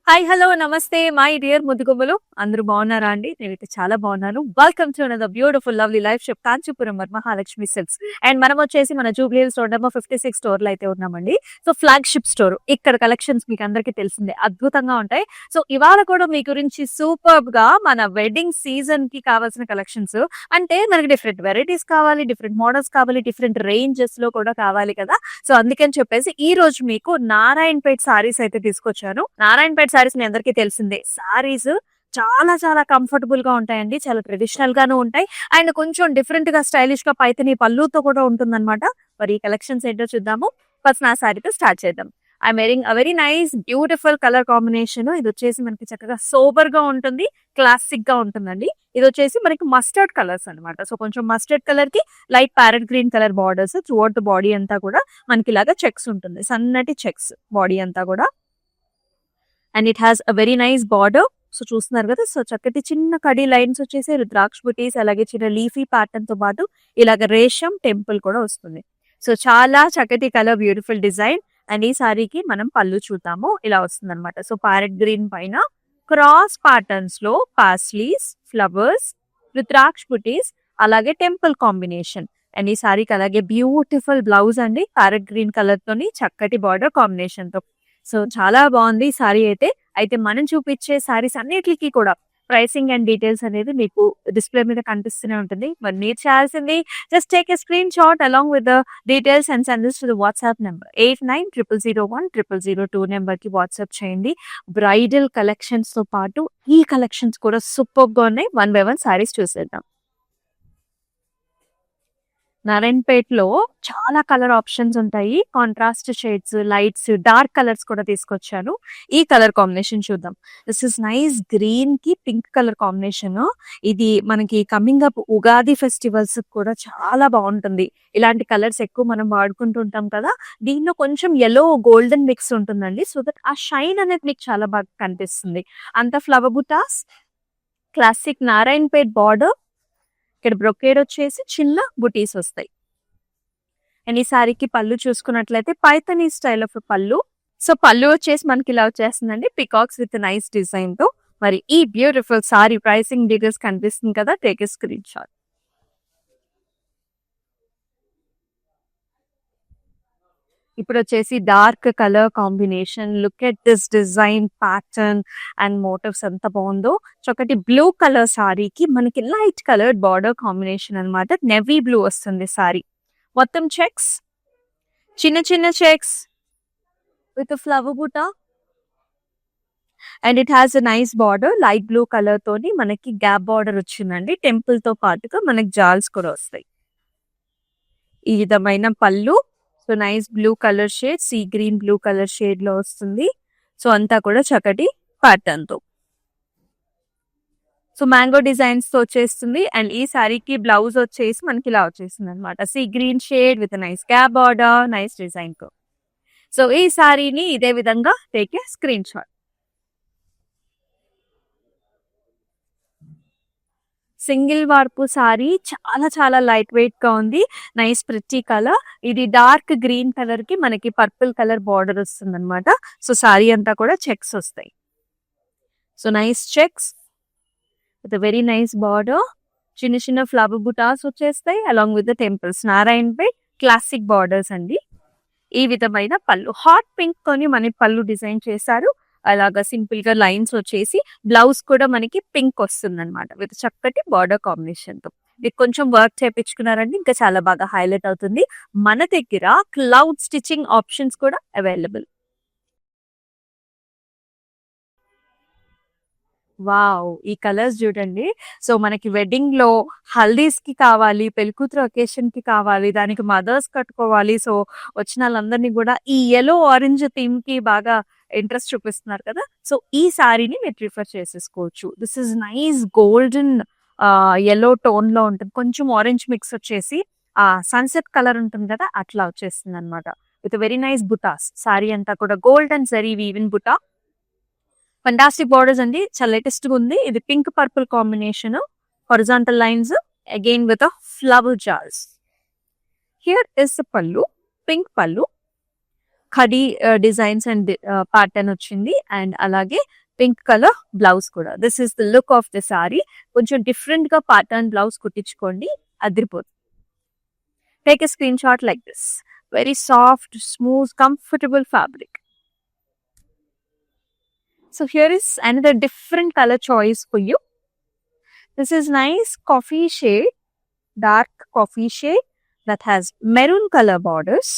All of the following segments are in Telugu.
హాయ్ హలో నమస్తే మై డియర్ ముదుగుమ్మలు అందరూ బాగున్నారా అండి? నేనైతే చాలా బాగున్నాను. Welcome to another beautiful lovely life ship Kanchipuram Varamahalakshmi silks. And మనం వచ్చేసి మన Jubilee hills road number 56 store లో అయితే ఉన్నామండి. So flagship store. ఇక్కడ కలెక్షన్స్ మీకు అందరికీ తెలిసిందే, అద్భుతంగా ఉంటాయి. సో ఇవాళ కూడా మీ గురించి సూపర్బ్ గా మన వెడ్డింగ్ సీజన్ కి కావాల్సిన కలెక్షన్స్, అంటే మనకి డిఫరెంట్ వెరైటీస్ కావాలి, డిఫరెంట్ మోడల్స్ కావాలి, డిఫరెంట్ రేంజెస్ లో కూడా కావాలి కదా. సో అందుకని చెప్పేసి ఈ రోజు మీకు నారాయణపేట్ సారీస్ అయితే తీసుకొచ్చాను. నారాయణపేట్ సారీస్ మీ అందరికీ తెలిసిందే. సారీస్ చాలా చాలా కంఫర్టబుల్ గా ఉంటాయండి, చాలా ట్రెడిషనల్ గాను ఉంటాయి, అండ్ కొంచెం డిఫరెంట్ గా స్టైలిష్ గా పైతని పళ్ళుతో కూడా ఉంటుందన్నమాట. మరి ఈ కలెక్షన్స్ ఏంటో చూద్దాము. ఫస్ట్ నా సారీతో స్టార్ట్ చేద్దాం. I వెరింగ్ a very nice beautiful colour combination. ఇది వచ్చేసి మనకి చక్కగా సోబర్ గా ఉంటుంది, క్లాసిక్ గా ఉంటుందండి. ఇది వచ్చేసి మనకి మస్టర్డ్ కలర్స్ అనమాట. సో కొంచెం మస్టర్డ్ కలర్ కి light parrot green colour borders through out the body అంతా కూడా మనకి ఇలాగా చెక్స్ ఉంటుంది, సన్నటి చెక్స్ బాడీ అంతా కూడా. And it has a very nice border. So చూస్తున్నారు కదా, సో చక్కటి చిన్న కడి లైన్స్ వచ్చేసి రుద్రాక్ష బుటీస్, అలాగే చిన్న లీఫీ ప్యాటర్న్ తో పాటు ఇలాగ రేషం టెంపుల్ కూడా వస్తుంది. సో చాలా చక్కటి కలర్, బ్యూటిఫుల్ డిజైన్. అండ్ ఈ సారీకి మనం పళ్ళు చూద్దాము, ఇలా వస్తుంది అనమాట. సో ప్యారెట్ గ్రీన్ పైన క్రాస్ ప్యాటర్న్స్ లో పాస్లీస్, ఫ్లవర్స్, రుద్రాక్ష బుటీస్, అలాగే టెంపుల్ కాంబినేషన్. అండ్ ఈ సారీకి అలాగే బ్యూటిఫుల్ బ్లౌజ్ అండి, ప్యారెట్ గ్రీన్ కలర్ తోని చక్కటి బార్డర్ కాంబినేషన్ తో. సో చాలా బాగుంది ఈ సారీ అయితే మనం చూపించే సారీస్ అన్నిటికీ కూడా ప్రైసింగ్ అండ్ డీటెయిల్స్ అనేది మీకు డిస్ప్లే మీద కనిపిస్తూనే ఉంటుంది. మరి మీరు చేయాల్సింది just take a screen shot along with the details and send this to the WhatsApp number 8900010002 number కి వాట్సాప్ చేయండి. బ్రైడల్ కలెక్షన్స్ తో పాటు ఈ కలెక్షన్స్ కూడా సూపర్ గా ఉన్నాయి. 1 by 1 సారీస్ చూసేద్దాం. నారాయణపేట్ లో చాలా కలర్ ఆప్షన్స్ ఉంటాయి, contrast shades, lights, dark colours కూడా తీసుకొచ్చాను. ఈ కలర్ కాంబినేషన్ చూద్దాం. దిస్ ఇస్ నైస్ గ్రీన్ కి పింక్ కలర్ కాంబినేషన్. ఇది మనకి కమింగ్ అప్ ఉగాది ఫెస్టివల్స్ కూడా చాలా బాగుంటుంది. ఇలాంటి కలర్స్ ఎక్కువ మనం వాడుకుంటూ ఉంటాం కదా. దీనిలో కొంచెం ఎల్లో గోల్డెన్ మిక్స్ ఉంటుందండి, సో దట్ ఆ షైన్ అనేది మీకు చాలా బాగా కనిపిస్తుంది. అంత ఫ్లవర్ బుటాస్, క్లాసిక్ నారాయణపేట్ బార్డర్, ఇక్కడ బ్రొకేడ్ వచ్చేసి చిన్న బుటీస్ వస్తాయి. అండ్ ఈ సారీకి పళ్ళు చూసుకున్నట్లయితే పైథనీ స్టైల్ ఆఫ్ పళ్ళు. సో పళ్ళు వచ్చేసి మనకి ఇలా వచ్చేస్తుందండి, పికాక్స్ విత్ నైస్ డిజైన్ తో. మరి ఈ బ్యూటిఫుల్ సారీ ప్రైసింగ్ డీటెయిల్స్ కనిపిస్తుంది కదా, టేక్ ఎ స్క్రీన్ షాట్. ఇప్పుడు వచ్చేసి dark colour combination. Look at this design, pattern and motifs ఎంత బాగుందో. ఒకటి బ్లూ కలర్ సారీకి మనకి లైట్ కలర్ బార్డర్ కాంబినేషన్ అనమాట. నెవీ బ్లూ వస్తుంది సారీ మొత్తం. చెక్స్, చిన్న చిన్న చెక్స్ విత్ ఫ్లవర్ బుటా. And it has a nice border, light blue colour తోని మనకి గ్యాప్ బార్డర్ వచ్చిందండి. టెంపుల్ తో పాటుగా మనకి జాల్స్ కూడా వస్తాయి. ఈ విధమైన పళ్ళు. So nice blue colour shade, sea green blue colour shade లో వస్తుంది. సో అంతా కూడా చక్కటి ప్యాటర్న్ తో. సో మ్యాంగో డిజైన్స్ తో వచ్చేస్తుంది. అండ్ ఈ సారీకి బ్లౌజ్ వచ్చేసి మనకి ఇలా వచ్చేస్తుంది అనమాట, sea green shade with nice gap border, nice design తో. సో ఈ సారీని ఇదే విధంగా take a screen shot. Single warp sari, చాలా చాలా లైట్ వెయిట్ గా ఉంది, నైస్ ప్రిటీ కలర్. ఇది డార్క్ గ్రీన్ కలర్ కి మనకి పర్పుల్ కలర్ బార్డర్ వస్తుంది అనమాట. సో సారీ అంతా కూడా చెక్స్ వస్తాయి. So nice checks with very nice border. చిన్న చిన్న ఫ్లవర్ బుటాస్ వచ్చేస్తాయి along with the temples. Narayanpet classic borders అండి. ఈ విధమైన పళ్ళు, హాట్ పింక్ కొని మన పళ్ళు డిజైన్ చేశారు. అలాగా సింపుల్ గా లైన్స్ వచ్చేసి బ్లౌజ్ కూడా మనకి పింక్ వస్తుంది అనమాట, విత్ చక్కటి బార్డర్ కాంబినేషన్ తో. ఇది కొంచెం వర్క్ చేపించుకున్నారండి, ఇంకా చాలా బాగా హైలైట్ అవుతుంది. మన దగ్గర క్లౌడ్ స్టిచ్చింగ్ ఆప్షన్స్ కూడా అవైలబుల్. వావ్, ఈ కలర్స్ చూడండి. సో మనకి వెడ్డింగ్ లో హల్దీస్ కి కావాలి, పెళ్లికూతురు ఒకేషన్ కి కావాలి, దానికి మదర్స్ కట్టుకోవాలి. సో వచ్చిన వాళ్ళందరినీ కూడా ఈ yellow ఆరెంజ్ థీమ్ కి బాగా ఇంట్రెస్ట్ చూపిస్తున్నారు కదా. సో ఈ సారీని మీరు ప్రిఫర్ చేసేసుకోవచ్చు. This is nice golden yellow tone లో ఉంటుంది, కొంచెం ఆరెంజ్ మిక్స్ వచ్చేసి ఆ సన్సెట్ కలర్ ఉంటుంది కదా, అట్లా వచ్చేస్తుంది అనమాట. With very nice butas. Sari అంతా కూడా gold and zari woven buta. Fantastic borders అండి, చాలా లేటెస్ట్ గా ఉంది. ఇది pink purple combination, horizontal lines again with flower జాల్స్. Here is the pallu, pink pallu. ఖడీ డిజైన్స్ అండ్ ప్యాటర్న్ వచ్చింది. అండ్ అలాగే పింక్ కలర్ బ్లౌజ్ కూడా. This is the look of the sari. కొంచెం డిఫరెంట్ గా ప్యాటర్న్ బ్లౌజ్ కుట్టించుకోండి, అదిరిపోతుంది. Take a screen shot like this. Very soft, smooth, comfortable fabric. So here is another different color choice for you. This is nice coffee shade, dark coffee shade that has maroon color borders.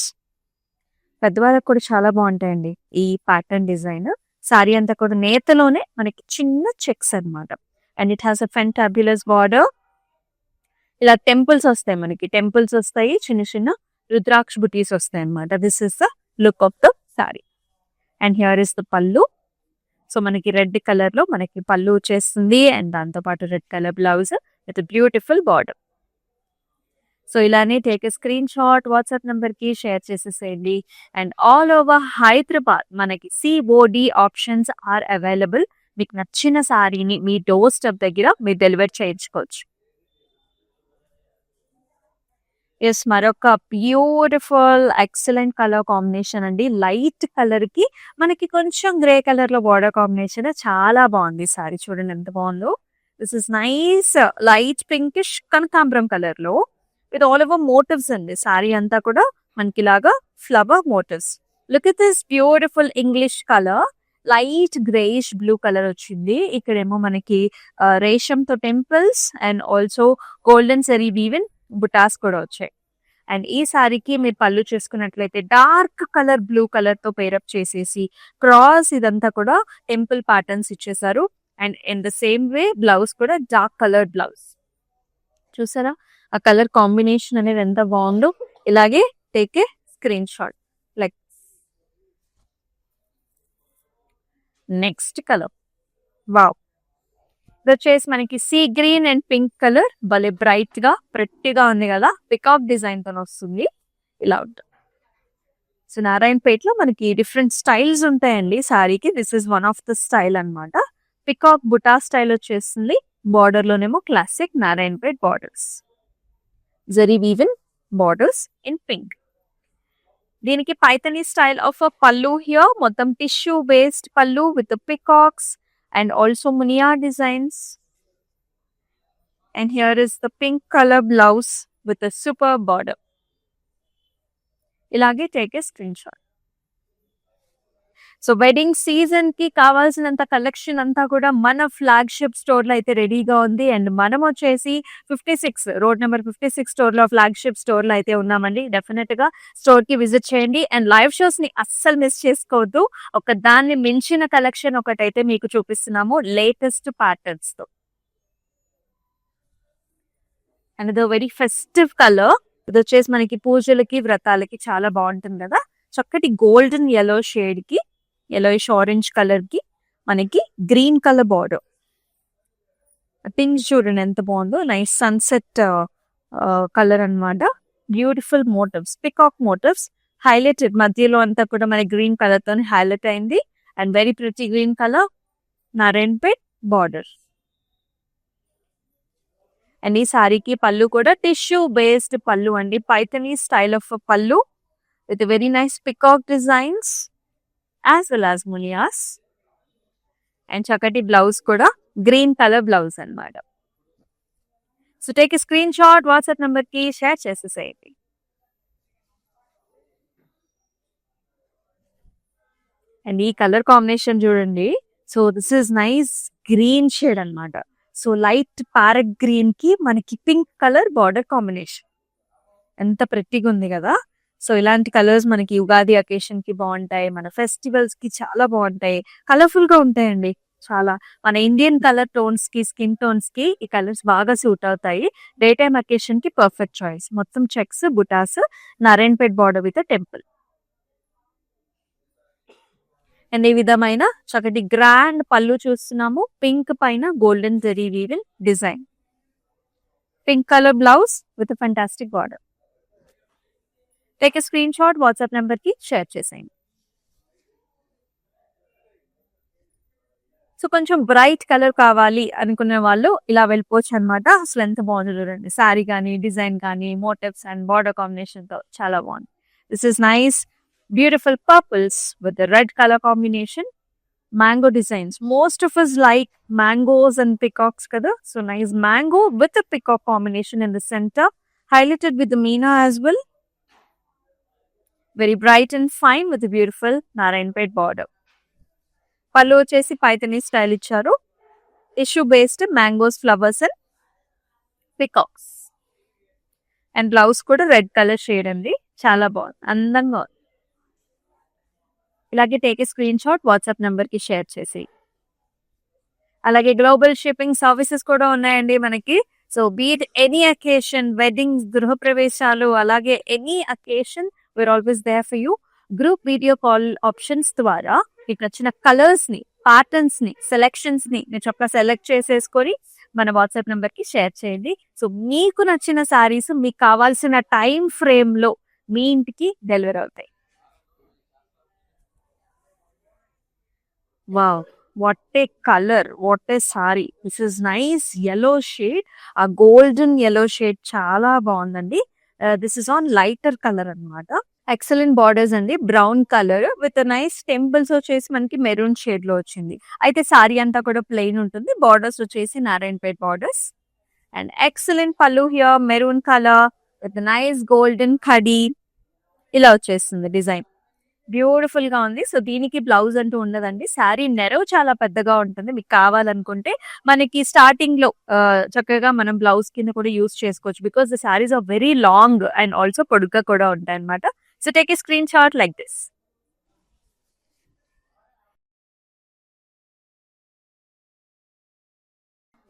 పెద్దవాళ్ళకి కూడా చాలా బాగుంటాయండి ఈ ప్యాటర్న్ డిజైన్. సారీ అంతా కూడా నేతలోనే మనకి చిన్న చెక్స్ అన్నమాట. And it has a fantabulous border. ఇలా టెంపుల్స్ వస్తాయి, మనకి టెంపుల్స్ వస్తాయి, చిన్న చిన్న రుద్రాక్ష బుటీస్ వస్తాయి అన్నమాట. This is the look of the sari. And here is the pallu. So మనకి రెడ్ కలర్ లో మనకి పళ్ళు వచ్చేస్తుంది. అండ్ దాంతో పాటు red colour blouse with beautiful border. So ఇలానే take a screen shot, WhatsApp number కి షేర్ చేసేసేయండి. అండ్ ఆల్ ఓవర్ హైదరాబాద్ మనకి COD ఆప్షన్స్ ఆర్ అవైలబుల్. మీకు నచ్చిన సారీని మీ డోర్ స్టెప్ దగ్గర మీరు డెలివర్ చేయించుకోవచ్చు. ఎస్, మరొక బ్యూటిఫుల్ ఎక్సలెంట్ కలర్ కాంబినేషన్ అండి. లైట్ కలర్ కి మనకి కొంచెం గ్రే కలర్ లో బార్డర్ కాంబినేషన్ చాలా బాగుంది. సారీ చూడండి ఎంత బాగుందో. This is nice light pinkish కనకాంబరం కలర్ లో విత్ ఆల్ ఓవర్ మోటివ్స్ అండి. సారీ అంతా కూడా మనకి ఇలాగా flower motifs. Look at this beautiful English colour. Light greyish blue colour వచ్చింది. ఇక్కడేమో మనకి రేషంతో temples and also golden zari woven butas కూడా వచ్చాయి. అండ్ ఈ సారీకి మీరు పళ్ళు చేసుకున్నట్లయితే డార్క్ కలర్ బ్లూ కలర్ తో పేరప్ చేసేసి క్రాస్ ఇదంతా కూడా టెంపుల్ ప్యాటర్న్స్ ఇచ్చేసారు. And in the same way blouse కూడా డార్క్ కలర్ బ్లౌజ్. చూసారా ఆ కలర్ కాంబినేషన్ అనేది ఎంత బాగుందో. ఇలాగే take a screen shot like. Next colour, wow, ఇది వచ్చేసి మనకి sea green and pink colour. భలే బ్రైట్ గా ప్రెట్టిగా ఉంది కదా. పికాక్ డిజైన్ తో వస్తుంది. ఇలా ఉంటుంది. సో నారాయణపేటలో మనకి డిఫరెంట్ స్టైల్స్ ఉంటాయండి సారీకి. This is one of the style అన్నమాట. పికాక్ బుటా స్టైల్ వచ్చేస్తుంది. బార్డర్ లోనేమో classic Narayanpet borders, zari woven borders in pink. దీనికి Paithani style of pallu here. మొత్తం tissue based pallu with peacocks and also munia designs. And here is the pink color blouse with a super border. Ilage take a screenshot. So wedding season కి కావాల్సినంత కలెక్షన్ అంతా కూడా మన ఫ్లాగ్షిప్ స్టోర్ లో అయితే రెడీగా ఉంది. అండ్ మనం వచ్చేసి 56 రోడ్ నెంబర్ 56 స్టోర్ లో ఫ్లాగ్షిప్ స్టోర్ లో అయితే ఉన్నామండి. డెఫినెట్ గా స్టోర్ కి విజిట్ చేయండి. అండ్ లైవ్ షోస్ ని అస్సలు మిస్ చేసుకోవద్దు. ఒక దాన్ని మించిన కలెక్షన్ ఒకటైతే మీకు చూపిస్తున్నాము లేటెస్ట్ ప్యాటర్న్స్ తో. అండ్ ఇది వెరీ ఫెస్టివ్ కలర్. ఇది వచ్చేసి మనకి పూజలకి వ్రతాలకి చాలా బాగుంటుంది కదా. చక్కటి గోల్డెన్ yellow షేడ్ కి yellowish ఆరెంజ్ కలర్ కి మనకి గ్రీన్ కలర్ బార్డర్. పింక్ చూడండి ఎంత బాగుందో. నైస్ సన్సెట్ కలర్ అన్నమాట. Beautiful motifs, peacock motifs highlighted. మధ్యలో అంతా కూడా మన గ్రీన్ కలర్ తో హైలైట్ అయింది. And very pretty green colour Narayanpet border. And ఈ సారీకి పళ్ళు కూడా టిష్యూ బేస్డ్ పళ్ళు అండి. పైథనీ స్టైల్ ఆఫ్ పళ్ళు with very nice peacock designs as well as munias. And chakati blouse kuda green color blouse annamata. So take a screenshot, WhatsApp number ki share chesesayandi. And ee color combination chudandi. So this is nice green shade annamata. So light parrot green ki manaki pink color border combination. Enta pretty gundi kada. So ఇలాంటి కలర్స్ మనకి ఉగాది అకేషన్ కి బాగుంటాయి. మన ఫెస్టివల్స్ కి చాలా బాగుంటాయి. కలర్ఫుల్ గా ఉంటాయండి చాలా. మన ఇండియన్ కలర్ టోన్స్ కి, స్కిన్ టోన్స్ కి ఈ కలర్స్ బాగా సూట్ అవుతాయి. డే టైమ్ అకేషన్ కి పర్ఫెక్ట్ చాయిస్. మొత్తం చెక్స్, బుటాస్, Narayanpet border with temple. And ఈ విధమైన చక్కటి గ్రాండ్ పళ్ళు చూస్తున్నాము. పింక్ పైన గోల్డెన్ జరీ వీవిల్ design. Pink colour blouse with fantastic border. Take a screen shot, WhatsApp number కి షేర్ చేసేయండి. సో కొంచెం బ్రైట్ కలర్ కావాలి అనుకునే వాళ్ళు ఇలా వెళ్ళిపోవచ్చు అనమాట. అసలు ఎంత బాగుంది చూడండి. శారీ కానీ, డిజైన్ కానీ, మోటివ్స్ అండ్ బార్డర్ కాంబినేషన్ తో చాలా బాగుంది. This is nice Beautiful purples with the red color combination. Mango designs. Most of us like mangoes and peacocks kada. So nice mango with a peacock combination in the center. Highlighted with the meena as well. Very bright and fine with a beautiful Narayanpet border. Pallu వచ్చేసి పైథనీ స్టైల్ ఇచ్చారు. Tissue based mangoes flowers and peacocks. And blouse కూడా రెడ్ కలర్ షేడ్ ఉంది. చాలా బాగుంది, అందంగా ఉంది. ఇలాగే take a screen shot WhatsApp number కి షేర్ చేసి. అలాగే గ్లోబల్ షిప్పింగ్ సర్వీసెస్ కూడా ఉన్నాయండి మనకి. So be it any occasion, weddings, గృహప్రవేశాలు, అలాగే any occasion we are always there for you. Group video call options ద్వారా మీకు నచ్చిన కలర్స్ ని, ప్యాటర్న్స్ ని, సెలెక్షన్స్ ని మీరు చక్కగా సెలెక్ట్ చేసేసుకొని మన వాట్సాప్ నెంబర్ కి షేర్ చేయండి. సో మీకు నచ్చిన సారీస్ మీకు కావాల్సిన టైం ఫ్రేమ్ లో మీ ఇంటికి డెలివరీ అవుతాయి. Wow, what a colour, what a sorry. This is nice yellow shade. ఆ గోల్డెన్ yellow షేడ్ చాలా బాగుందండి. This is on lighter colour అన్నమాట. ఎక్సలెంట్ బార్డర్స్ అండి. Brown colour with nice temples వచ్చేసి మనకి మెరూన్ షేడ్ లో వచ్చింది. అయితే సారీ అంతా కూడా ప్లెయిన్ ఉంటుంది. బార్డర్స్ వచ్చేసి నారాయణపేట్ బార్డర్స్. అండ్ ఎక్సలెంట్ పళ్ళు here, maroon colour with nice golden khadi. ఇలా వచ్చేస్తుంది డిజైన్. బ్యూటిఫుల్ గా ఉంది. సో దీనికి బ్లౌజ్ అంటూ ఉండదండి. శారీ నెరవ్ చాలా పెద్దగా ఉంటుంది. మీకు కావాలనుకుంటే మనకి స్టార్టింగ్ లో చక్కగా మనం బ్లౌజ్ కింద కూడా యూస్ చేసుకోవచ్చు. Because the saris are very long and also పొడుగ్గా కూడా ఉంటాయి అనమాట. So take a screen shot like this.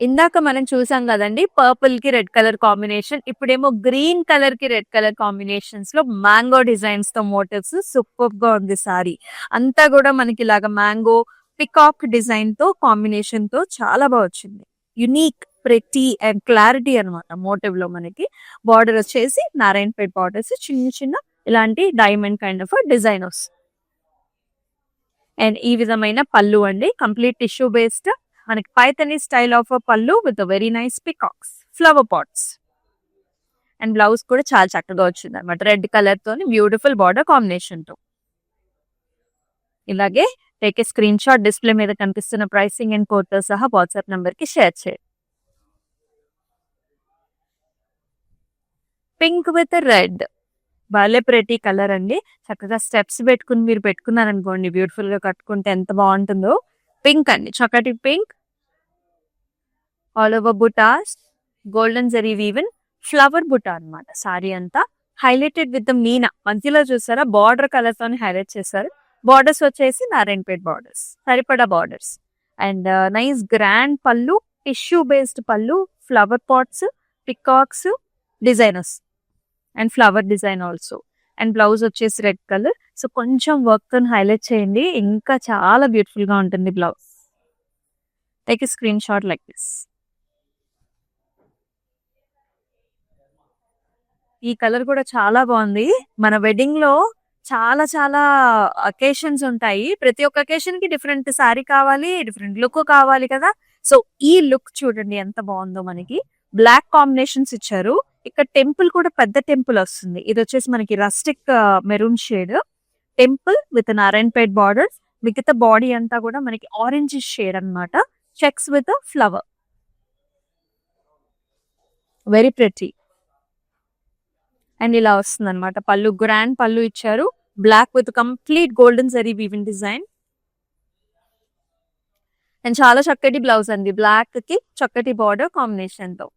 ఇందాక మనం చూసాం కదండి పర్పుల్ కి రెడ్ కలర్ కాంబినేషన్. ఇప్పుడేమో గ్రీన్ కలర్ కి రెడ్ కలర్ కాంబినేషన్స్ లో మ్యాంగో డిజైన్స్ తో మోటివ్స్. సూపర్ గా ఉంది సారీ అంతా కూడా మనకి ఇలాగా మ్యాంగో పికాక్ డిజైన్ తో కాంబినేషన్ తో చాలా బాగా వచ్చింది. యునీక్, ప్రెటీ అండ్ క్లారిటీ అనమాట మోటివ్ లో. మనకి బార్డర్ వచ్చేసి నారాయణపేట్ బార్డర్స్, చిన్న చిన్న ఇలాంటి డైమండ్ కైండ్ ఆఫ్ డిజైన్ వస్తుంది. అండ్ ఈ విధమైన పళ్ళు అండి, కంప్లీట్ టిష్యూ బేస్డ్. మనకి పైథనీ స్టైల్ ఆఫ్ పళ్ళు with very nice peacocks, flower pots. And blouse కూడా చాలా చక్కగా వచ్చింది అనమాట. రెడ్ కలర్ తోని బ్యూటిఫుల్ బార్డర్ కాంబినేషన్ తో. ఇలాగే take a screen shot. Display మీద కనిపిస్తున్న ప్రైసింగ్ అండ్ కోడ్ తో సహా వాట్సాప్ నంబర్ కి షేర్ చేయండి. పింక్ విత్ రెడ్, భలే ప్రెటీ కలర్ అండి. చక్కగా స్టెప్స్ పెట్టుకుని మీరు పెట్టుకున్నారనుకోండి, బ్యూటిఫుల్ గా కట్టుకుంటే ఎంత బాగుంటుందో. పింక్ అండి, చక్కటి pink. All over butas, golden zari woven, flower buta అన్నమాట. సారీ అంతా హైలైటెడ్ విత్ ద మీనా. మధ్యలో చూసారా బార్డర్ కలర్ తోని హైలైట్ చేశారు. బార్డర్స్ వచ్చేసి నారాయణపేట్ బార్డర్స్, సరిపడా borders. And nice grand pallu, tissue based pallu, flower pots, peacocks designers and flower design also. And blouse వచ్చేసి రెడ్ కలర్. సో కొంచెం వర్క్ తో హైలైట్ చేయండి, ఇంకా చాలా బ్యూటిఫుల్ గా ఉంటుంది blouse. Take a screen shot like this. ఈ కలర్ కూడా చాలా బాగుంది. మన వెడ్డింగ్ లో చాలా చాలా అకేషన్స్ ఉంటాయి. ప్రతి ఒక్క అకేషన్ కి డిఫరెంట్ సారీ కావాలి, డిఫరెంట్ లుక్ కావాలి కదా. సో ఈ లుక్ చూడండి ఎంత బాగుందో. మనకి బ్లాక్ కాంబినేషన్స్ ఇచ్చారు. ఇక్కడ టెంపుల్ కూడా పెద్ద టెంపుల్ వస్తుంది. ఇది వచ్చేసి మనకి rustic maroon shade temple with Narayanpet borders. మిగతా బాడీ అంతా కూడా మనకి ఆరెంజ్ షేడ్ అన్నమాట. Checks with flower, very pretty. And ఇలా వస్తుంది అనమాట పళ్ళు. గ్రాండ్ పళ్ళు ఇచ్చారు, బ్లాక్ విత్ కంప్లీట్ గోల్డెన్ జరీ వీవింగ్ డిజైన్. అండ్ చాలా చక్కటి బ్లౌజ్ అండి, బ్లాక్ కి చక్కటి బార్డర్ కాంబినేషన్ తో.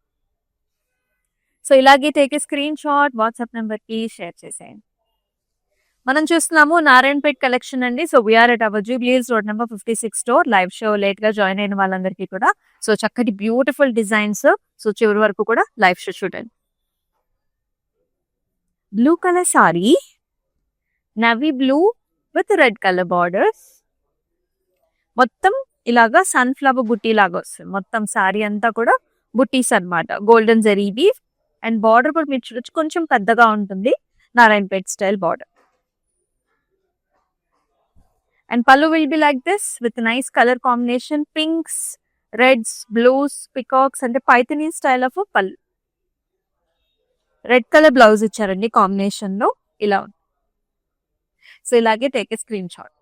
సో ఇలాగే take a screen shot, WhatsApp number కి షేర్ చేసేయండి. మనం చూస్తున్నాము నారాయణపేట్ కలెక్షన్ అండి. So we are at hour Jubilee hills road number 56 store. Live show late గా జాయిన్ అయిన వాళ్ళందరికీ కూడా సో చక్కటి బ్యూటిఫుల్ డిజైన్స్. సో చివరి వరకు కూడా లైవ్ షో చూడండి. Blue colour sorry, navy blue with red colour borders. మొత్తం ఇలాగా సన్ఫ్లవర్ బుట్టి లాగా వస్తుంది. మొత్తం సారీ అంతా కూడా బుట్టీస్ అన్నమాట, గోల్డెన్ జరీ వీవ్. అండ్ బార్డర్ కూడా మీరు చూడొచ్చు, కొంచెం పెద్దగా ఉంటుంది, నారాయణపేట్ స్టైల్ బార్డర్. అండ్ పళ్ళు will be like this with nice colour combination, pinks, reds, blues, peacocks అంటే పైథనీ స్టైల్ ఆఫ్ పళ్ళు. రెడ్ కలర్ బ్లౌజ్ ఇచ్చారండి కాంబినేషన్ లో. ఇలా సో ఇలాగే take a screen shot.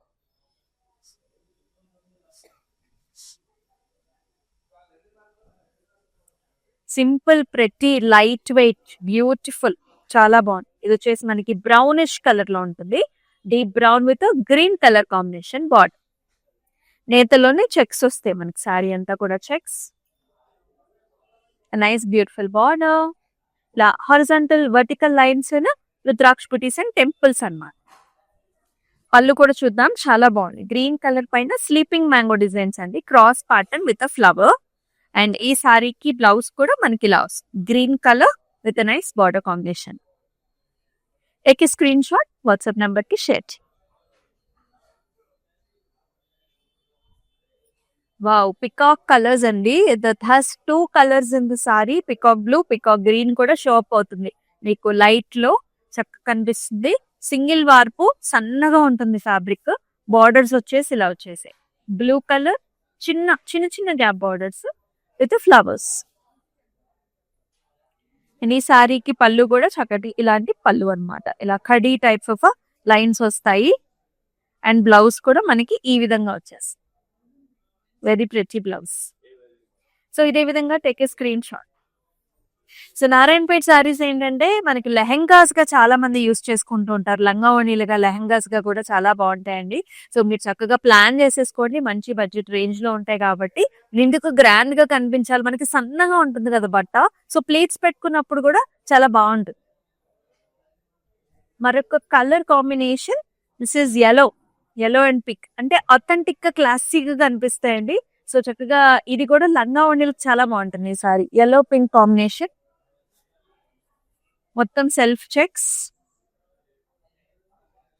Simple, pretty, light weight, beautiful, చాలా బాగుంది. ఇది వచ్చేసి మనకి బ్రౌనిష్ కలర్ లో ఉంటుంది. Deep brown with green colour combination border. నేతలోనే checks వస్తాయి మనకి, శారీ అంతా కూడా చెక్స్. Nice beautiful border. ఇలా horizontal vertical lines rudraksha buttis and temples అన్నమాట. పళ్ళు కూడా చూద్దాం, చాలా బాగుంది. గ్రీన్ కలర్ పైన స్లీపింగ్ మ్యాంగో డిజైన్స్ అండి, cross pattern with a flower. And ఈ సారీకి బ్లౌజ్ కూడా మనకి ఇలా వస్తుంది, green colour with nice border combination. Take screen shot, WhatsApp number కి షేర్ చేయండి. వావ్, పికాక్ కలర్స్ అండి. That has 2 colours in the sorry. Peacock blue, peacock green కూడా షో అప్ అవుతుంది మీకు లైట్ లో, చక్కగా కనిపిస్తుంది. సింగిల్ వార్పు, సన్నగా ఉంటుంది ఫ్యాబ్రిక్. బార్డర్స్ వచ్చేసి ఇలా వచ్చేసాయి, బ్లూ కలర్, చిన్న చిన్న చిన్న గ్యాప్ బార్డర్స్ విత్ ఫ్లవర్స్. ఈ సారీకి పళ్ళు కూడా చక్కటి ఇలాంటి పళ్ళు అన్నమాట. ఇలా కడీ టైప్స్ ఆఫ్ లైన్స్ వస్తాయి. అండ్ బ్లౌజ్ కూడా మనకి ఈ విధంగా వచ్చేస్తుంది, వెరీ ప్రెటీ బ్లౌజ్. సో ఇదే విధంగా take a screen shot. So Narayanpet saris ఏంటంటే మనకి లెహెంగాస్ గా చాలా మంది యూస్ చేసుకుంటూ ఉంటారు. లంగా ఓణీలుగా లెహెంగాస్ గా కూడా చాలా బాగుంటాయండి. సో మీరు చక్కగా ప్లాన్ చేసేసుకోండి, మంచి బడ్జెట్ రేంజ్ లో ఉంటాయి కాబట్టి. నిండుకు గ్రాండ్ గా కనిపించాలి, మనకి సన్నగా ఉంటుంది కదా బట్ట, సో ప్లేట్స్ పెట్టుకున్నప్పుడు కూడా చాలా బాగుంటుంది. మరొక colour combination, this is yellow and pink, అంటే అథెంటిక్ గా క్లాసిక్ గా కనిపిస్తాయండి. సో చక్కగా ఇది కూడా లంగా ఓణీలకు చాలా బాగుంటుంది. ఈ సారీ yellow పింక్ కాంబినేషన్, మొత్తం self checks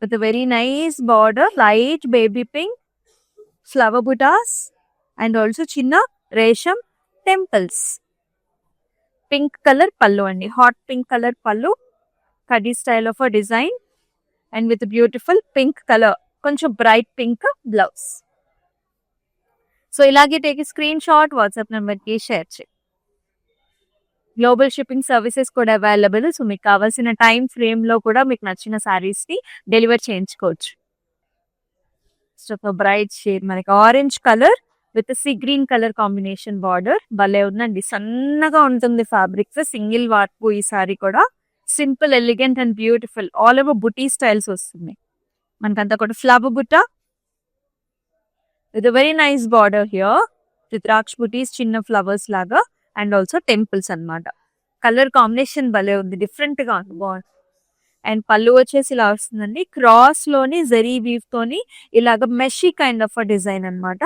with very nice border, light baby pink, flower బుటాస్ అండ్ ఆల్సో చిన్న రేషం టెంపుల్స్. పింక్ కలర్ పళ్ళు అండి, హాట్ పింక్ కలర్ పళ్ళు, khadi style of design and with beautiful pink colour, కొంచెం బ్రైట్ పింక్ బ్లౌజ్. సో ఇలాగే take screen shot, WhatsApp number కి షేర్ చేయండి. గ్లోబల్ షిప్పింగ్ సర్వీసెస్ కూడా అవైలబుల్. సో మీకు కావాల్సిన టైం ఫ్రేమ్ లో కూడా మీకు నచ్చిన సారీస్ ని డెలివర్ చేయించుకోవచ్చు. సో బ్రైట్ షేడ్ మనకి orange colour with sea green colour combination border, భలే ఉందండి. సన్నగా ఉంటుంది ఫ్యాబ్రిక్స్, సింగిల్ వార్పు. ఈ సారీ కూడా simple, elegant and beautiful, all over buti styles వస్తుంది మనకంతా కూడా. ఫ్లవర్ బుట్ట with very nice border here, Rudraksha butis, చిన్న ఫ్లవర్స్ లాగా అండ్ ఆల్సో టెంపుల్స్ అన్నమాట. కలర్ కాంబినేషన్ భలే ఉంది, డిఫరెంట్ గా ఉంది, బాగుంది. అండ్ పళ్ళు వచ్చేసి ఇలా వస్తుందండి, క్రాస్ లోని జరీ వీవ్ తోని ఇలాగ మెషీ కైండ్ ఆఫ్ డిజైన్ అన్నమాట.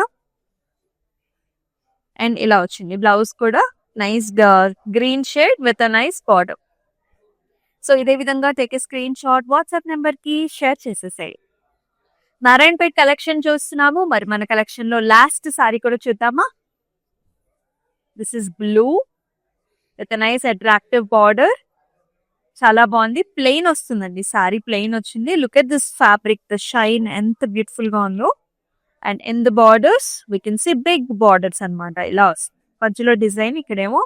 అండ్ ఇలా వచ్చింది బ్లౌజ్ కూడా nice green shade with a nice border. So ఇదే విధంగా take a screen shot, WhatsApp number కి షేర్ చేసేసాయి. నారాయణపేట కలెక్షన్ చూస్తున్నాము. మరి మన కలెక్షన్ లో లాస్ట్ సారీ కూడా చూద్దామా. This is blue with nice attractive border, చాలా బాగుంది. ప్లెయిన్ వస్తుందండి సారీ, ప్లెయిన్ వచ్చింది. Look at this fabric, the shine ఎంత బ్యూటిఫుల్ గా ఉందో. And in the borders we can see big borders అన్నమాట. ఇలా వస్తుంది మధ్యలో డిజైన్, ఇక్కడేమో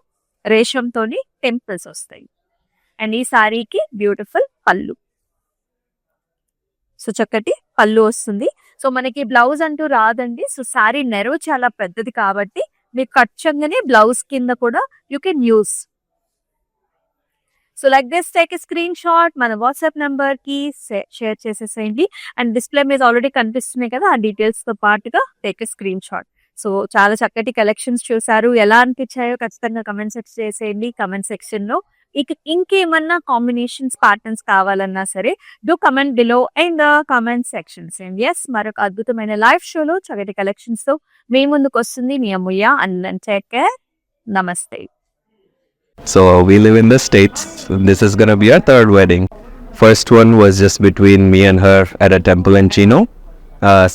రేషంతోని టెంపుల్స్ వస్తాయి. అండ్ ఈ సారీకి బ్యూటిఫుల్ పళ్ళు, సో చక్కటి పళ్ళు వస్తుంది. సో మనకి బ్లౌజ్ అంటూ రాదండి. సో సారీ నెరవు చాలా పెద్దది కాబట్టి మీకు ఖచ్చితంగానే బ్లౌజ్ కింద కూడా you can use. So like this take a screen shot, మన వాట్సాప్ నెంబర్ కి షేర్ చేసేసేయండి. అండ్ డిస్ప్లే మీద ఆల్రెడీ కనిపిస్తున్నాయి కదా, ఆ డీటెయిల్స్ తో పాటుగా take a screen shot. So చాలా చక్కటి కలెక్షన్స్ చూసారు, ఎలా అనిపించాయో ఖచ్చితంగా కమెంట్ చేసేయండి కమెంట్ సెక్షన్ లో. ఇక ఇంకేమన్నా కాంబినేషన్స్ ప్యాటర్న్స్ కావాలన్నా సరే do comment below in the comment sections. And yes, మరొక అద్భుతమైన లైవ్ షోలో చక్కటి కలెక్షన్స్ తో మీ ముందుకు వస్తుంది మీ అమ్ముయ్య. అండ్ టేక్ కేర్, నమస్తే. So we live in the States. This is gonna be our third wedding. First one was just between me and her at a temple in Chino.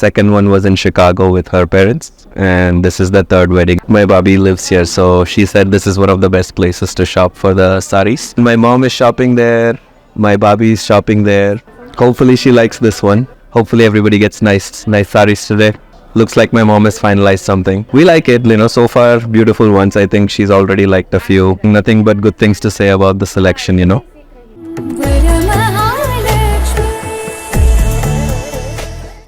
Second one was in Chicago with her parents. And this is the third wedding. My Bobby lives here, so she said this is one of the best places to shop for the saris. My mom is shopping there. My Bobby is shopping there. Hopefully she likes this one. Hopefully everybody gets nice saris today. Looks like my mom has finalized something. We like it, so far beautiful ones. I think she's already liked a few. Nothing but good things to say about the selection,